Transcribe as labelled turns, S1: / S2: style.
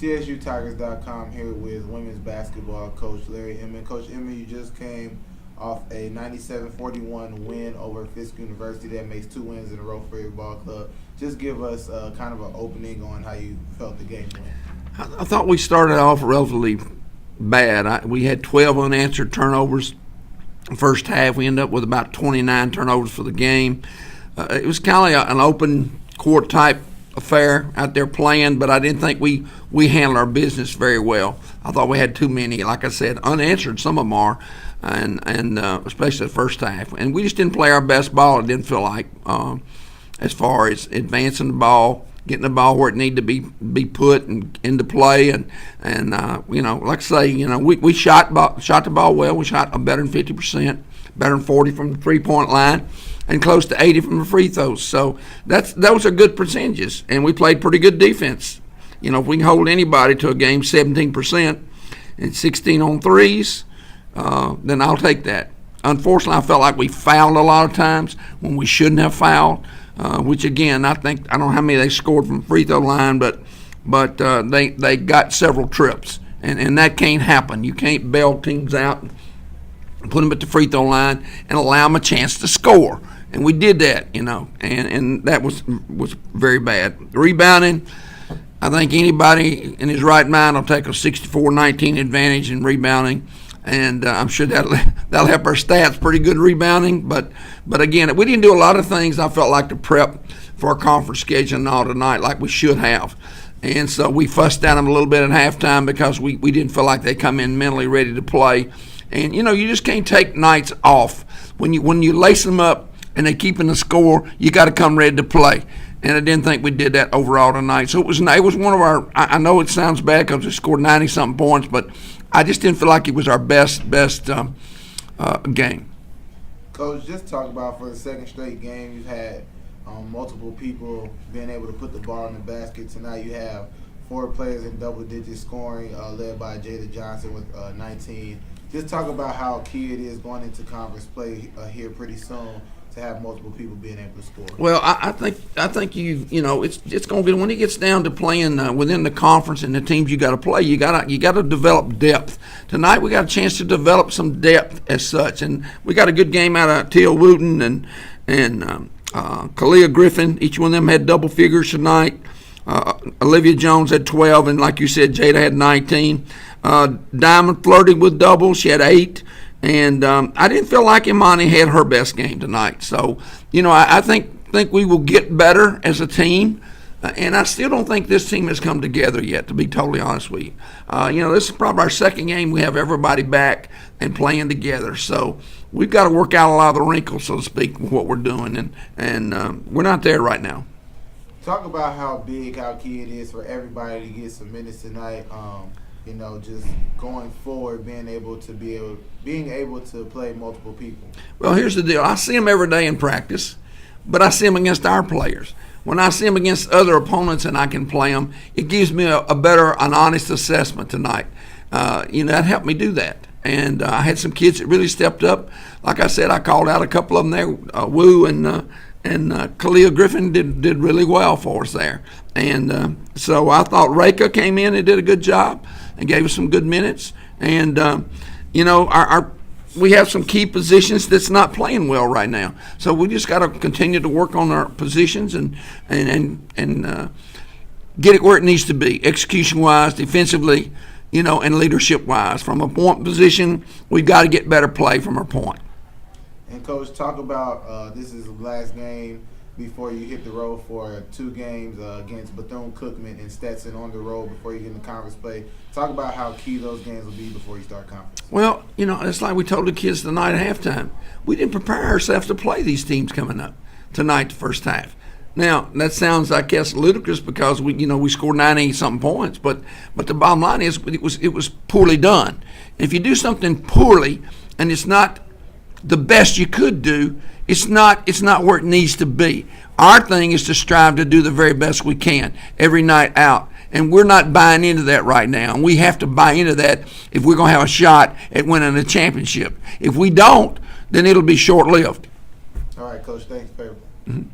S1: TSUTigers.com here with women's basketball coach Larry Inman. Coach Inman, you just came off a 97-41 win over Fisk University. That makes 2 wins in a row for your ball club. Just give us kind of an opening on how you felt the game went.
S2: I thought we started off relatively bad. We had 12 unanswered turnovers first half. We ended up with about 29 turnovers for the game. It was kind of an open court type affair out there playing, but I didn't think we handled our business very well. I thought we had too many, like I said, unanswered. Some of them are, and especially the first half. And we just didn't play our best ball. It didn't feel like as far as advancing the ball, getting the ball where it needed to be put and into play, and like I say, we shot the ball well. We shot better than 50%, better than 40 from the 3-point line, and close to 80 from the free throws. So those are good percentages, and we played pretty good defense. If we can hold anybody to a game 17% and 16 on threes, then I'll take that. Unfortunately, I felt like we fouled a lot of times when we shouldn't have fouled, which again, I don't know how many they scored from the free throw line, but they got several trips, and that can't happen. You can't bail teams out, put them at the free throw line, and allow them a chance to score. And we did that, and that was very bad. Rebounding, I think anybody in his right mind will take a 64-19 advantage in rebounding, and I'm sure that'll help our stats. Pretty good rebounding, but again, we didn't do a lot of things I felt like to prep for our conference schedule and all tonight like we should have. And so we fussed at them a little bit at halftime because we didn't feel like they come in mentally ready to play. And, you just can't take nights off. When you lace them up and they keep in the score, you got to come ready to play. And I didn't think we did that overall tonight. So it was one of our – I know it sounds bad because we scored 90-something points, but I just didn't feel like it was our best game.
S1: Coach, just talk about for the second straight game, you've had multiple people being able to put the ball in the basket. Tonight you have 4 players in double-digit scoring, led by Jada Johnson with 19. Just talk about how key it is going into conference play here pretty soon to have multiple people being able to score.
S2: Well, I think it's going to get when it gets down to playing within the conference and the teams you got to play. You got to develop depth. Tonight we got a chance to develop some depth as such, and we got a good game out of Teal Wooten and Kalia Griffin. Each one of them had double figures tonight. Olivia Jones had 12, and like you said, Jada had 19. Diamond flirted with doubles. She had 8. And I didn't feel like Imani had her best game tonight. So, I think we will get better as a team. And I still don't think this team has come together yet, to be totally honest with you. This is probably our second game we have everybody back and playing together. So we've got to work out a lot of the wrinkles, so to speak, with what we're doing. And we're not there right now.
S1: Talk about how key it is for everybody to get some minutes tonight. Just going forward, being able to play multiple people.
S2: Well, here's the deal. I see them every day in practice, but I see them against our players. When I see them against other opponents and I can play them, it gives me an honest assessment tonight. That helped me do that. And I had some kids that really stepped up. Like I said, I called out a couple of them there, Wu and Kalia Griffin did really well for us there. And so I thought Reka came in and did a good job and gave us some good minutes. And, we have some key positions that's not playing well right now. So we just got to continue to work on our positions and get it where it needs to be, execution-wise, defensively, and leadership-wise. From a point position, we've got to get better play from our point.
S1: And, Coach, talk about this is the last game before you hit the road for 2 games against Bethune-Cookman and Stetson on the road before you get into conference play. Talk about how key those games will be before you start conference.
S2: Well, it's like we told the kids tonight at halftime. We didn't prepare ourselves to play these teams coming up tonight, the first half. Now, that sounds, I guess, ludicrous because we scored 90-something points, but the bottom line is it was poorly done. And if you do something poorly and it's not the best you could do, it's not where it needs to be. Our thing is to strive to do the very best we can every night out. And we're not buying into that right now. And we have to buy into that if we're going to have a shot at winning a championship. If we don't, then it'll be short-lived.
S1: All right, Coach. Thanks, Favorite.
S2: Mm-hmm.